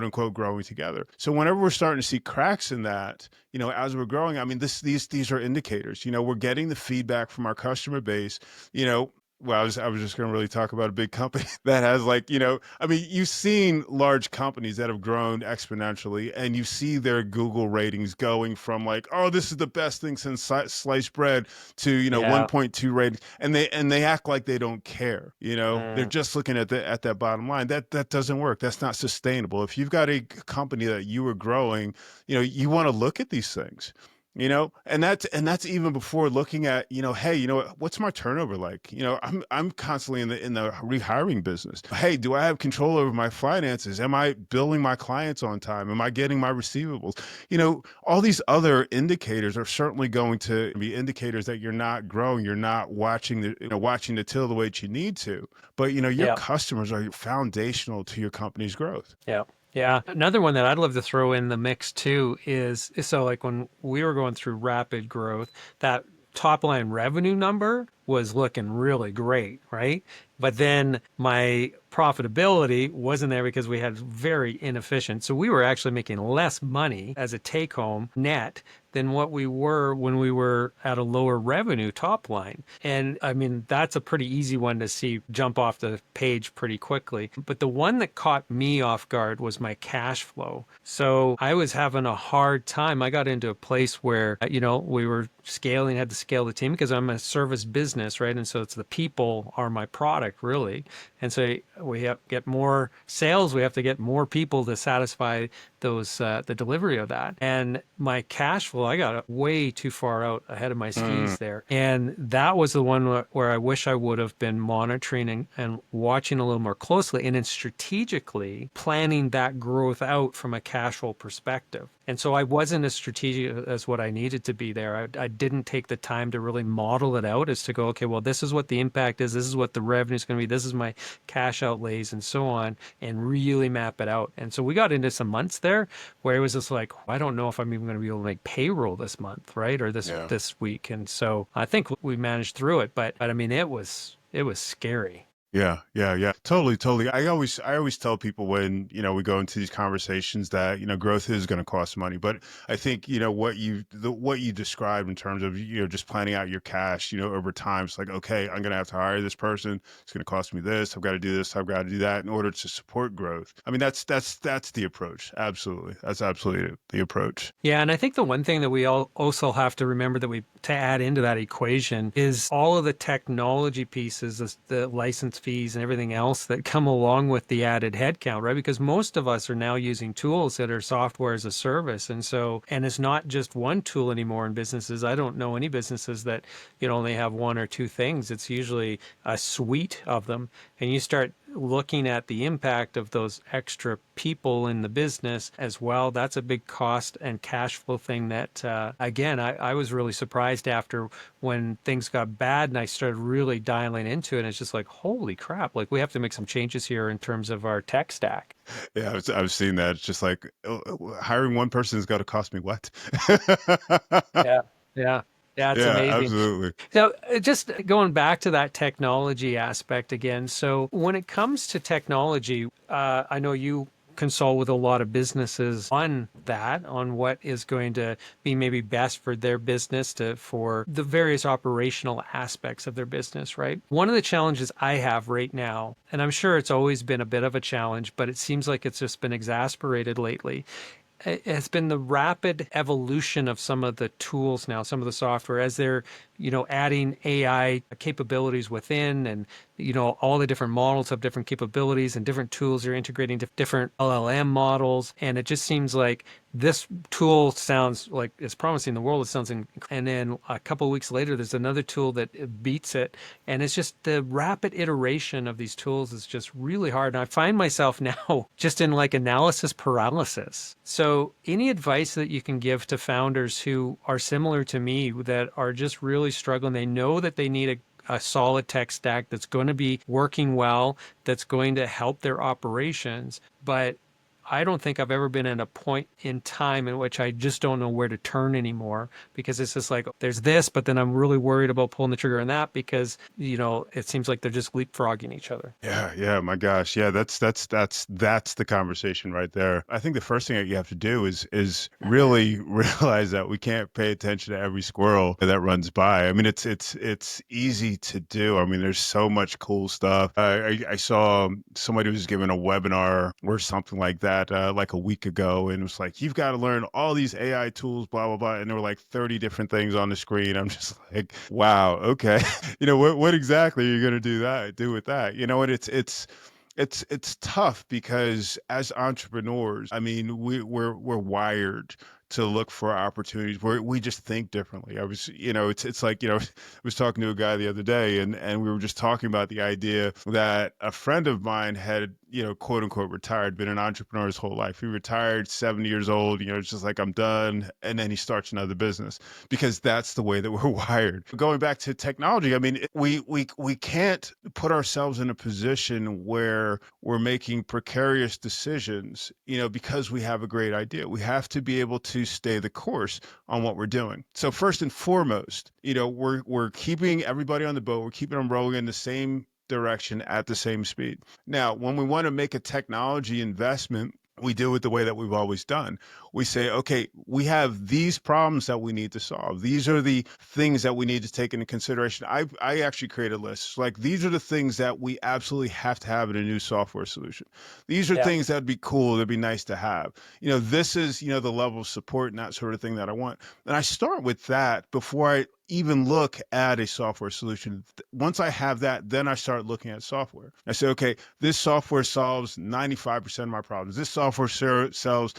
Speaker 2: unquote growing together. So whenever we're starting to see cracks in that, as we're growing, I mean, these are indicators. We're getting the feedback from our customer base. Well, I was just going to really talk about a big company that has, like, I mean, you've seen large companies that have grown exponentially, and you see their Google ratings going from, like, oh, this is the best thing since sliced bread, to,
Speaker 1: Yeah.
Speaker 2: 1.2 ratings, and they act like they don't care. They're
Speaker 1: Mm.
Speaker 2: just looking at that bottom line. That doesn't work. That's not sustainable. If you've got a company that you are growing, you want to look at these things. And that's even before looking at, hey, what's my turnover like? I'm constantly in the rehiring business. Hey, do I have control over my finances? Am I billing my clients on time? Am I getting my receivables? All these other indicators are certainly going to be indicators that you're not growing. You're not watching the till the way that you need to. But your
Speaker 1: Yeah.
Speaker 2: customers are foundational to your company's growth.
Speaker 1: Yeah. Yeah. Another one that I'd love to throw in the mix too is so, like, when we were going through rapid growth, that top line revenue number was looking really great, right? But then my profitability wasn't there because we had very inefficient. So we were actually making less money as a take home net than what we were when we were at a lower revenue top line. And I mean, that's a pretty easy one to see jump off the page pretty quickly. But the one that caught me off guard was my cash flow. So I was having a hard time. I got into a place where, we were scaling, had to scale the team because I'm a service business, right? And so it's the people are my product, really. And so we have to get more sales. We have to get more people to satisfy those the delivery of that. And my cash flow, I got way too far out ahead of my skis there. And that was the one where I wish I would have been monitoring and watching a little more closely, and then strategically planning that growth out from a cash flow perspective. And so I wasn't as strategic as what I needed to be there. I didn't take the time to really model it out as to go, okay, well, this is what the impact is. This is what the revenue is going to be. This is my cash outlays and so on, and really map it out. And so we got into some months there where it was just like, I don't know if I'm even going to be able to make payroll this month, right? Or
Speaker 2: Yeah.
Speaker 1: this week. And so I think we managed through it, but I mean, it was scary.
Speaker 2: Yeah, yeah, yeah. Totally, totally. I always tell people when, we go into these conversations that, growth is going to cost money. But I think, what you described in terms of, just planning out your cash, over time. It's like, okay, I'm going to have to hire this person. It's going to cost me this. I've got to do this. I've got to do that in order to support growth. I mean, that's the approach. Absolutely. That's absolutely the approach.
Speaker 1: Yeah, and I think the one thing that we all also have to remember to add into that equation is all of the technology pieces, the license fees and everything else that come along with the added headcount, right? Because most of us are now using tools that are software as a service. And it's not just one tool anymore in businesses. I don't know any businesses that, only have one or two things. It's usually a suite of them. And you start looking at the impact of those extra people in the business as well. That's a big cost and cash flow thing that, again, I was really surprised after when things got bad and I started really dialing into it. And it's just like, holy crap, like we have to make some changes here in terms of our tech stack.
Speaker 2: Yeah, I've seen that. It's just like, hiring one person has got to cost me what?
Speaker 1: Yeah. Yeah. Yeah, it's
Speaker 2: Yeah,
Speaker 1: amazing.
Speaker 2: absolutely.
Speaker 1: So just going back to that technology aspect again. So when it comes to technology, I know you consult with a lot of businesses on that, on what is going to be maybe best for their business for the various operational aspects of their business, right? One of the challenges I have right now, and I'm sure it's always been a bit of a challenge, but it seems like it's just been exasperated lately, it has been the rapid evolution of some of the tools now, some of the software, as they're, adding AI capabilities within, and, all the different models have different capabilities and different tools are integrating different LLM models. And it just seems like this tool sounds like it's promising the world. It sounds, and then a couple of weeks later, there's another tool that beats it. And it's just the rapid iteration of these tools is just really hard. And I find myself now just in like analysis paralysis. So any advice that you can give to founders who are similar to me that are just really struggling, they know that they need a solid tech stack that's going to be working well, that's going to help their operations. But I don't think I've ever been at a point in time in which I just don't know where to turn anymore, because it's just like there's this, but then I'm really worried about pulling the trigger on that because, it seems like they're just leapfrogging each other.
Speaker 2: Yeah, yeah, my gosh. Yeah, that's the conversation right there. I think the first thing that you have to do is really realize that we can't pay attention to every squirrel that runs by. I mean, it's easy to do. I mean, there's so much cool stuff. I saw somebody was giving a webinar or something like that like a week ago, and it was like, you've got to learn all these AI tools, blah blah blah, and there were like 30 different things on the screen. I'm just like, wow, okay. What exactly are you going to do with that? And it's tough because as entrepreneurs, I mean, we're wired to look for opportunities where we just think differently. It's like, I was talking to a guy the other day, and we were just talking about the idea that a friend of mine had, quote unquote, retired, been an entrepreneur his whole life. He retired 70 years old, it's just like, I'm done. And then he starts another business because that's the way that we're wired. Going back to technology, I mean, we can't put ourselves in a position where we're making precarious decisions, because we have a great idea. We have to be able to stay the course on what we're doing. So first and foremost, we're keeping everybody on the boat. We're keeping them rolling in the same direction at the same speed. Now, when we want to make a technology investment, we do it the way that we've always done. We say, okay, we have these problems that we need to solve. These are the things that we need to take into consideration. I actually create a list. Like, these are the things that we absolutely have to have in a new software solution. These are
Speaker 1: Yeah.
Speaker 2: things that'd be cool, that'd be nice to have. This is, the level of support and that sort of thing that I want. And I start with that before I even look at a software solution. Once I have that, then I start looking at software. I say, okay, this software solves 95% of my problems. This software solves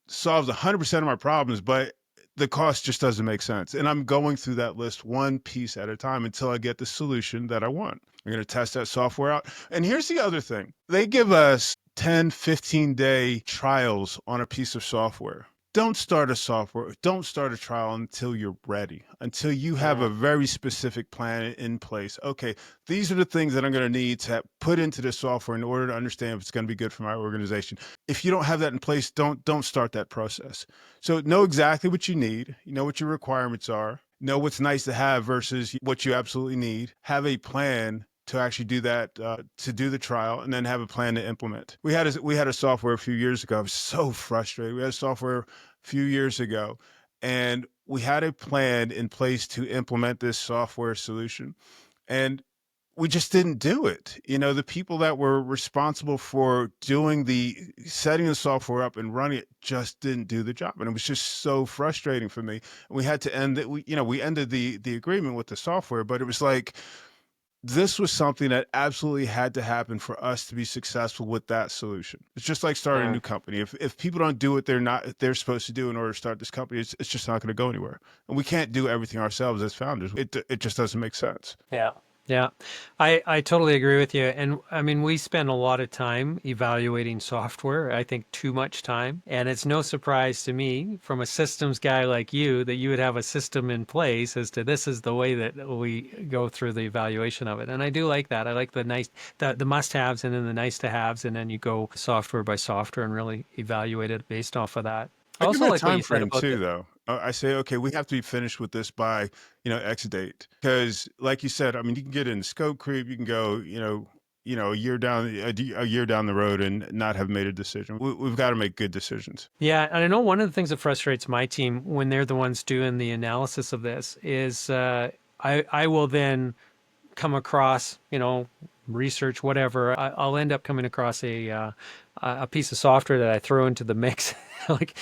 Speaker 2: 100% of my problems, but the cost just doesn't make sense. And I'm going through that list one piece at a time until I get the solution that I want. I'm going to test that software out. And here's the other thing. They give us 10, 15-day trials on a piece of software. Don't start a trial until you're ready, until you have a very specific plan in place. Okay, these are the things that I'm going to need to put into the software in order to understand if it's going to be good for my organization. If you don't have that in place, don't start that process. So know exactly what you need, know what your requirements are, know what's nice to have versus what you absolutely need, have a plan to actually do that, to do the trial, and then have a plan to implement. We had a software a few years ago. I was so frustrated. We had a software a few years ago, and we had a plan in place to implement this software solution, and we just didn't do it. The people that were responsible for setting the software up and running it just didn't do the job. And it was just so frustrating for me. We had to end it. We ended the agreement with the software, but it was like, this was something that absolutely had to happen for us to be successful with that solution. It's just like starting a new company. If people don't do what they're supposed to do in order to start this company, it's just not going to go anywhere. And we can't do everything ourselves as founders. It just doesn't make sense.
Speaker 1: Yeah. Yeah, I totally agree with you. And I mean, we spend a lot of time evaluating software, I think too much time. And it's no surprise to me from a systems guy like you that you would have a system in place as to this is the way that we go through the evaluation of it. And I do like that. I like the must-haves and then the nice-to-haves, and then you go software by software and really evaluate it based off of that. I
Speaker 2: I give
Speaker 1: also
Speaker 2: it a
Speaker 1: like what
Speaker 2: time
Speaker 1: you said
Speaker 2: frame
Speaker 1: about
Speaker 2: too, though. I say, okay, we have to be finished with this by, X date. Because, like you said, I mean, you can get in scope creep. You can go, a year down the road and not have made a decision. We've got to make good decisions.
Speaker 1: Yeah, and I know one of the things that frustrates my team when they're the ones doing the analysis of this is I will then come across, research, whatever. I'll end up coming across a piece of software that I throw into the mix like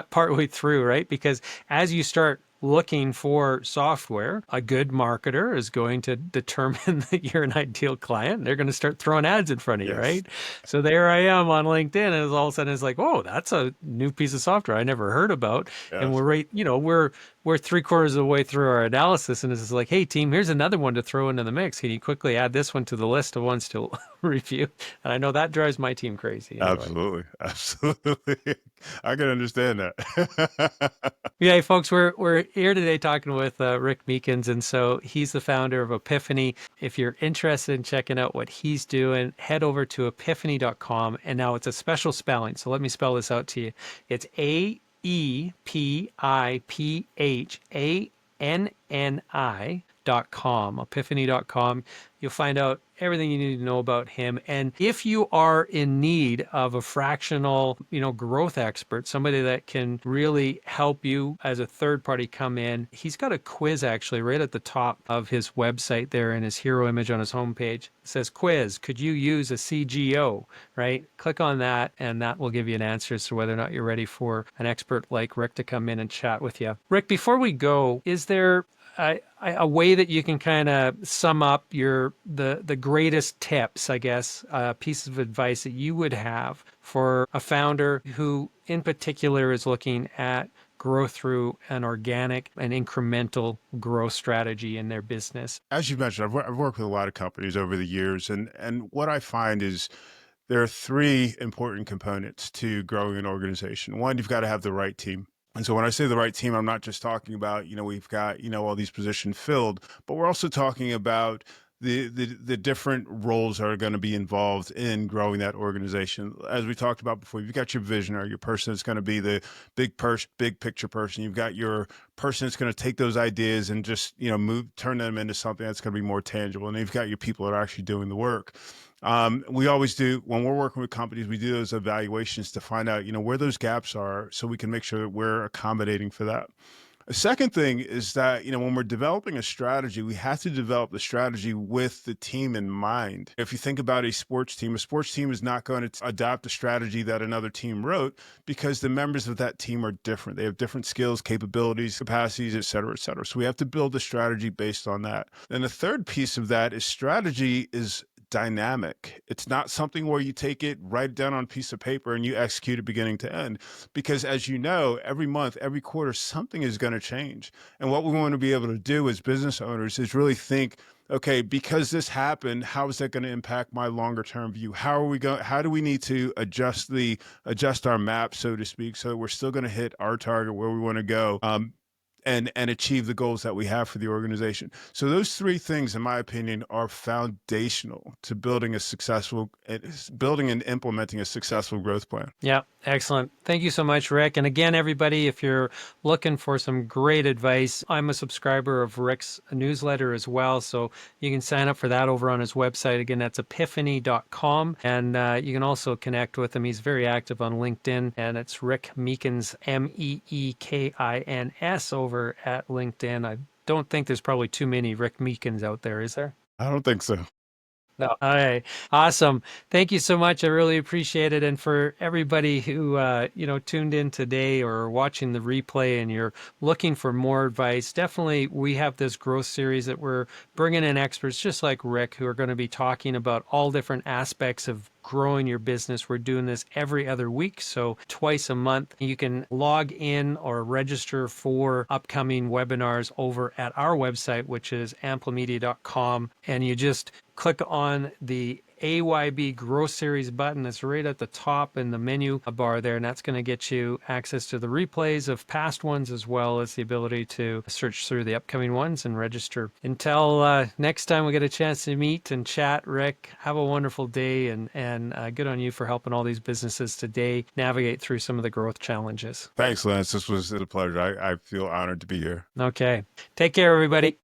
Speaker 1: partway through, right? Because as you start looking for software, a good marketer is going to determine that you're an ideal client. They're going to start throwing ads in front of you,
Speaker 2: Yes.
Speaker 1: right? So there I am on LinkedIn, and all of a sudden it's like, oh, that's a new piece of software I never heard about. And
Speaker 2: Yes.
Speaker 1: we're right, we're 3/4 of the way through our analysis, and it's just like, hey team, here's another one to throw into the mix. Can you quickly add this one to the list of ones to review? And I know that drives my team crazy anyway.
Speaker 2: Absolutely. Absolutely. I can understand that.
Speaker 1: Yeah, hey, folks, we're here today talking with Rick Meekins, and so he's the founder of Epiphany. If you're interested in checking out what he's doing, head over to epiphany.com. And now it's a special spelling, so let me spell this out to you. It's AEPIPHANNI.com, epiphany.com. You'll find out everything you need to know about him. And if you are in need of a fractional, growth expert, somebody that can really help you as a third party come in, he's got a quiz actually right at the top of his website there in his hero image on his homepage. It says quiz, could you use a CGO, right? Click on that and that will give you an answer as to whether or not you're ready for an expert like Rick to come in and chat with you. Rick, before we go, is there a way that you can kind of sum up the greatest tips, I guess, pieces of advice that you would have for a founder who in particular is looking at growth through an organic and incremental growth strategy in their business?
Speaker 2: As you mentioned, I've worked with a lot of companies over the years, and what I find is there are three important components to growing an organization. One, you've got to have the right team. And so when I say the right team, I'm not just talking about, we've got, all these positions filled, but we're also talking about the different roles that are going to be involved in growing that organization. As we talked about before, you've got your visionary, your person that's going to be the big picture person. You've got your person that's going to take those ideas and just, turn them into something that's going to be more tangible. And you've got your people that are actually doing the work. We always do, when we're working with companies, we do those evaluations to find out, where those gaps are so we can make sure that we're accommodating for that. A second thing is that, when we're developing a strategy, we have to develop the strategy with the team in mind. If you think about a sports team is not going to adopt a strategy that another team wrote because the members of that team are different. They have different skills, capabilities, capacities, et cetera, et cetera. So we have to build a strategy based on that. And the third piece of that is strategy is dynamic. It's not something where you take it, write it down on a piece of paper and you execute it beginning to end. Because as you know, every month, every quarter, something is going to change. And what we want to be able to do as business owners is really think, okay, because this happened, how is that going to impact my longer term view? How do we need to adjust our map, so to speak, so that we're still going to hit our target where we want to go? And achieve the goals that we have for the organization. So those three things, in my opinion, are foundational to building and implementing a successful growth plan.
Speaker 1: Yeah, excellent. Thank you so much, Rick. And again, everybody, if you're looking for some great advice, I'm a subscriber of Rick's newsletter as well. So you can sign up for that over on his website. Again, that's epiphany.com. And you can also connect with him. He's very active on LinkedIn. And it's Rick Meekins, Meekins, over at LinkedIn. I don't think there's probably too many Rick Meekins out there, is there?
Speaker 2: I don't think so.
Speaker 1: No. All right. Awesome. Thank you so much. I really appreciate it. And for everybody who, tuned in today or watching the replay and you're looking for more advice, definitely we have this growth series that we're bringing in experts just like Rick who are going to be talking about all different aspects of growing your business. We're doing this every other week, so twice a month. You can log in or register for upcoming webinars over at our website, which is amplomedia.com, and you just click on the AYB Growth Series button that's right at the top in the menu bar there, and that's going to get you access to the replays of past ones as well as the ability to search through the upcoming ones and register. Until next time we get a chance to meet and chat, Rick, have a wonderful day, and good on you for helping all these businesses today navigate through some of the growth challenges.
Speaker 2: Thanks, Lance. This was a pleasure. I feel honored to be here.
Speaker 1: Okay. Take care, everybody.